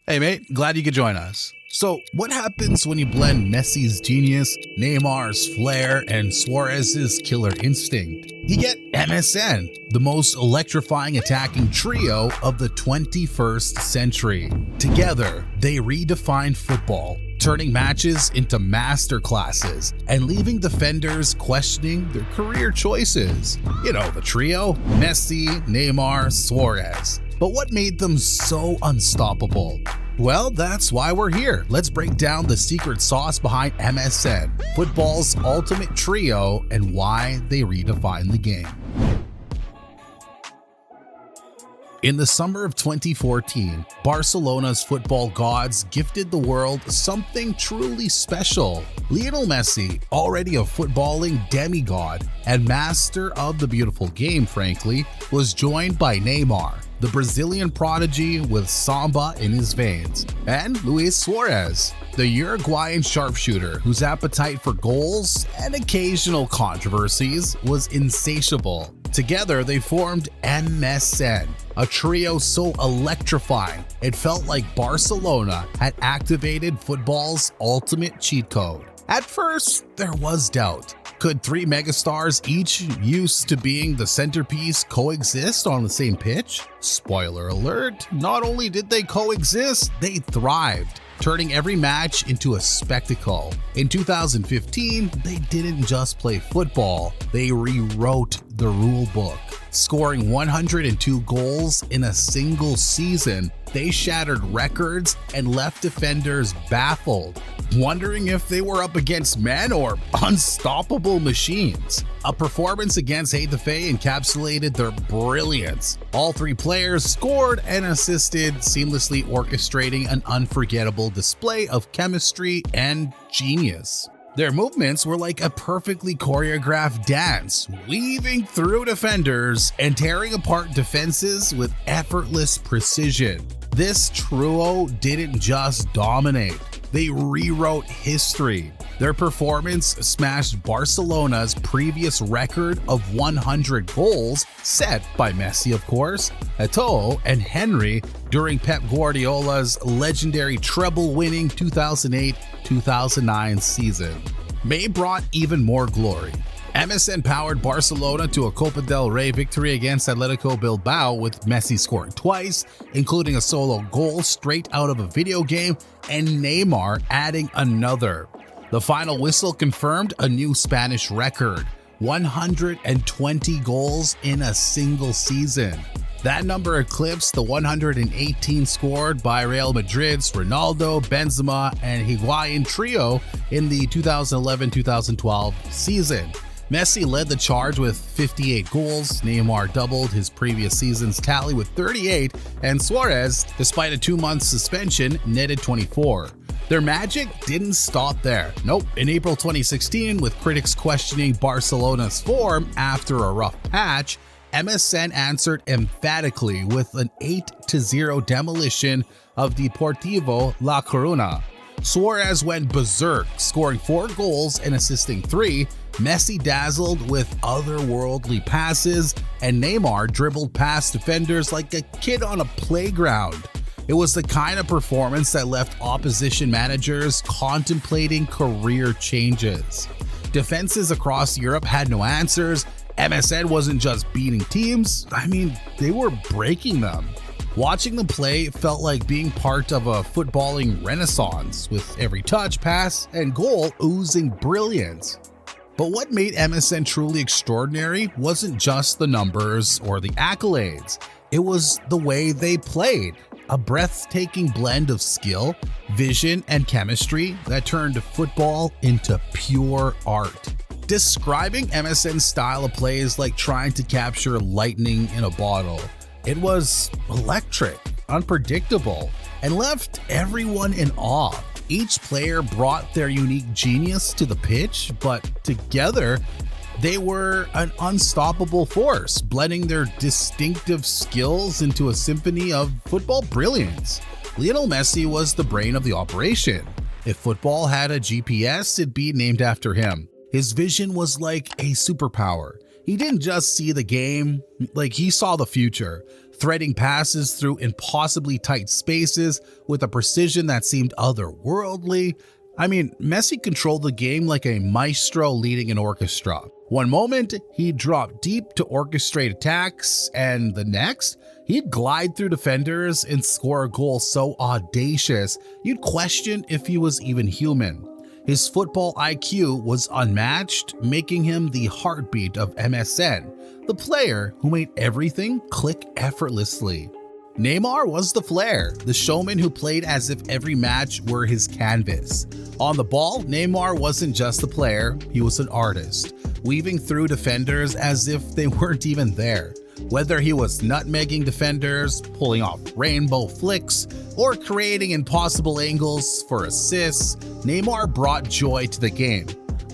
Hey mate, glad you could join us. So, what happens when you blend Messi's genius, Neymar's flair, and Suarez's killer instinct? You get MSN, the most electrifying attacking trio of the 21st century. Together, they redefined football, turning matches into masterclasses and leaving defenders questioning their career choices. You know, the trio: Messi, Neymar, Suarez. But what made them so unstoppable? Well, that's why we're here. Let's break down the secret sauce behind MSN, football's ultimate trio, and why they redefined the game. In the summer of 2014, Barcelona's football gods gifted the world something truly special. Lionel Messi, already a footballing demigod and master of the beautiful game, frankly, was joined by Neymar, the Brazilian prodigy with samba in his veins, and Luis Suarez, the Uruguayan sharpshooter whose appetite for goals and occasional controversies was insatiable. Together, they formed MSN, a trio so electrifying it felt like Barcelona had activated football's ultimate cheat code. At first, there was doubt. Could three megastars, each used to being the centerpiece, coexist on the same pitch? Spoiler alert, not only did they coexist, they thrived, turning every match into a spectacle. In 2015, they didn't just play football, they rewrote the rule book. Scoring 102 goals in a single season, they shattered records and left defenders baffled, wondering if they were up against men or unstoppable machines. A performance against Getafe encapsulated their brilliance. All three players scored and assisted, seamlessly orchestrating an unforgettable display of chemistry and genius. Their movements were like a perfectly choreographed dance, weaving through defenders and tearing apart defenses with effortless precision. This trio didn't just dominate, they rewrote history. Their performance smashed Barcelona's previous record of 100 goals, set by Messi of course, Eto'o, and Henry during Pep Guardiola's legendary treble-winning 2008-2009 season. May brought even more glory. MSN powered Barcelona to a Copa del Rey victory against Atletico Bilbao, with Messi scoring twice, including a solo goal straight out of a video game, and Neymar adding another. The final whistle confirmed a new Spanish record: 120 goals in a single season. That number eclipsed the 118 scored by Real Madrid's Ronaldo, Benzema, and Higuain trio in the 2011-2012 season. Messi led the charge with 58 goals, Neymar doubled his previous season's tally with 38, and Suarez, despite a 2-month suspension, netted 24. Their magic didn't stop there. Nope. In April 2016, with critics questioning Barcelona's form after a rough patch, MSN answered emphatically with an 8-0 demolition of Deportivo La Coruña. Suarez went berserk, scoring 4 goals and assisting 3. Messi dazzled with otherworldly passes, and Neymar dribbled past defenders like a kid on a playground. It was the kind of performance that left opposition managers contemplating career changes. Defenses across Europe had no answers. MSN wasn't just beating teams, they were breaking them. Watching them play felt like being part of a footballing renaissance, with every touch, pass, and goal oozing brilliance. But what made MSN truly extraordinary wasn't just the numbers or the accolades. It was the way they played. A breathtaking blend of skill, vision, and chemistry that turned football into pure art. Describing MSN's style of play is like trying to capture lightning in a bottle. It was electric, unpredictable, and left everyone in awe. Each player brought their unique genius to the pitch, but together they were an unstoppable force, blending their distinctive skills into a symphony of football brilliance. Lionel Messi was the brain of the operation. If football had a GPS, it'd be named after him. His vision was like a superpower. He didn't just see the game, he saw the future. threading passes through impossibly tight spaces with a precision that seemed otherworldly. I mean, Messi controlled the game like a maestro leading an orchestra. One moment, he'd drop deep to orchestrate attacks, and the next, he'd glide through defenders and score a goal so audacious, you'd question if he was even human. His football IQ was unmatched, making him the heartbeat of MSN, the player who made everything click effortlessly. Neymar was the flair, the showman who played as if every match were his canvas. On the ball, Neymar wasn't just a player, he was an artist, weaving through defenders as if they weren't even there. Whether he was nutmegging defenders, pulling off rainbow flicks, or creating impossible angles for assists, Neymar brought joy to the game.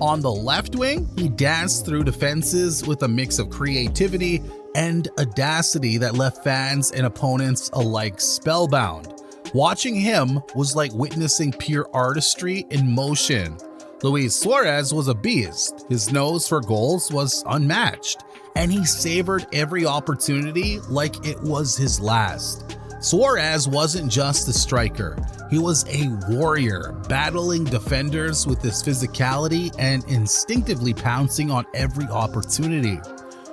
On the left wing, he danced through defenses with a mix of creativity and audacity that left fans and opponents alike spellbound. Watching him was like witnessing pure artistry in motion. Luis Suarez was a beast. His nose for goals was unmatched, and he savored every opportunity like it was his last. Suarez wasn't just a striker. He was a warrior, battling defenders with his physicality and instinctively pouncing on every opportunity.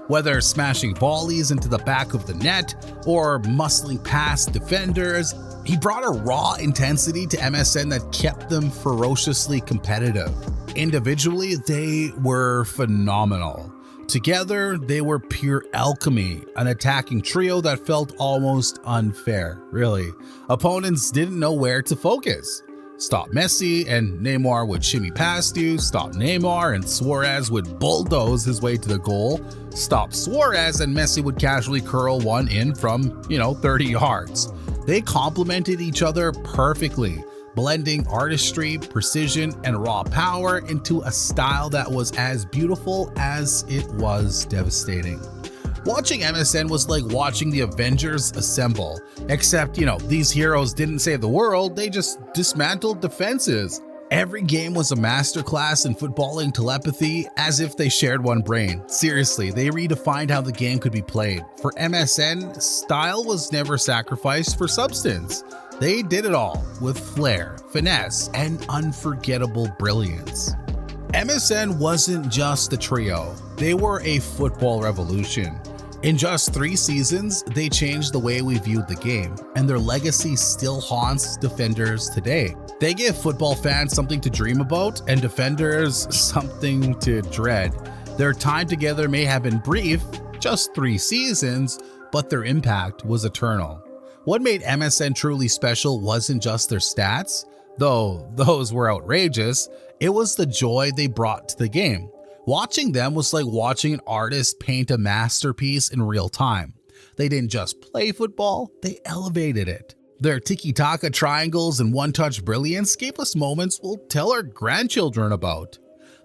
Whether smashing volleys into the back of the net or muscling past defenders, he brought a raw intensity to MSN that kept them ferociously competitive. Individually, they were phenomenal. Together, they were pure alchemy, an attacking trio that felt almost unfair, really. Opponents didn't know where to focus. Stop Messi and Neymar would shimmy past you, stop Neymar and Suarez would bulldoze his way to the goal, stop Suarez and Messi would casually curl one in from, 30 yards. They complemented each other perfectly, blending artistry, precision, and raw power into a style that was as beautiful as it was devastating. Watching MSN was like watching the Avengers assemble, except, these heroes didn't save the world, they just dismantled defenses. Every game was a masterclass in footballing telepathy, as if they shared one brain. Seriously, they redefined how the game could be played. For MSN, style was never sacrificed for substance. They did it all with flair, finesse, and unforgettable brilliance. MSN wasn't just a trio, they were a football revolution. In just 3 seasons, they changed the way we viewed the game, and their legacy still haunts defenders today. They give football fans something to dream about and defenders something to dread. Their time together may have been brief, just 3 seasons, but their impact was eternal. What made MSN truly special wasn't just their stats, though those were outrageous, it was the joy they brought to the game. Watching them was like watching an artist paint a masterpiece in real time. They didn't just play football, they elevated it. Their tiki-taka triangles and one-touch brilliance gave us moments we'll tell our grandchildren about.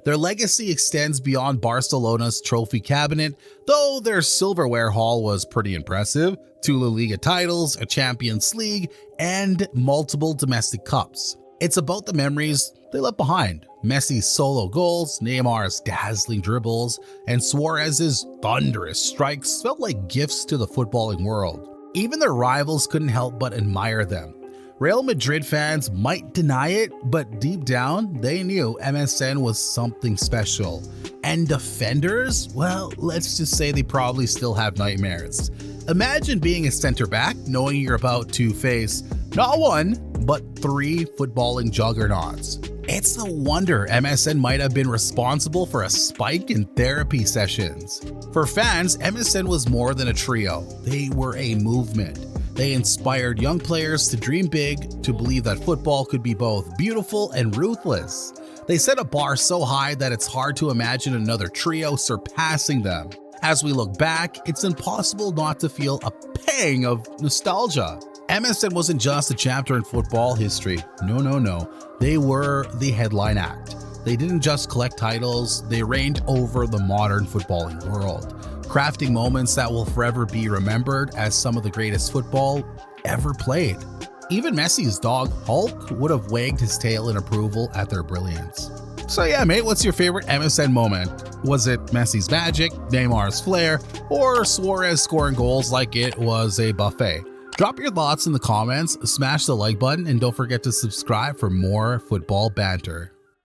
Their legacy extends beyond Barcelona's trophy cabinet, though their silverware haul was pretty impressive. 2 La Liga titles, a Champions League, and multiple domestic cups. It's about the memories they left behind. Messi's solo goals, Neymar's dazzling dribbles, and Suarez's thunderous strikes felt like gifts to the footballing world. Even their rivals couldn't help but admire them. Real Madrid fans might deny it, but deep down, they knew MSN was something special. And defenders, well, let's just say they probably still have nightmares. Imagine being a center back, knowing you're about to face not 1, but 3 footballing juggernauts. It's no wonder MSN might have been responsible for a spike in therapy sessions. For fans, MSN was more than a trio. They were a movement. They inspired young players to dream big, to believe that football could be both beautiful and ruthless. They set a bar so high that it's hard to imagine another trio surpassing them. As we look back, it's impossible not to feel a pang of nostalgia. MSN wasn't just a chapter in football history. No. They were the headline act. They didn't just collect titles, they reigned over the modern footballing world, crafting moments that will forever be remembered as some of the greatest football ever played. Even Messi's dog, Hulk, would have wagged his tail in approval at their brilliance. So yeah, mate, what's your favorite MSN moment? Was it Messi's magic, Neymar's flair, or Suarez scoring goals like it was a buffet? Drop your thoughts in the comments, smash the like button, and don't forget to subscribe for more football banter.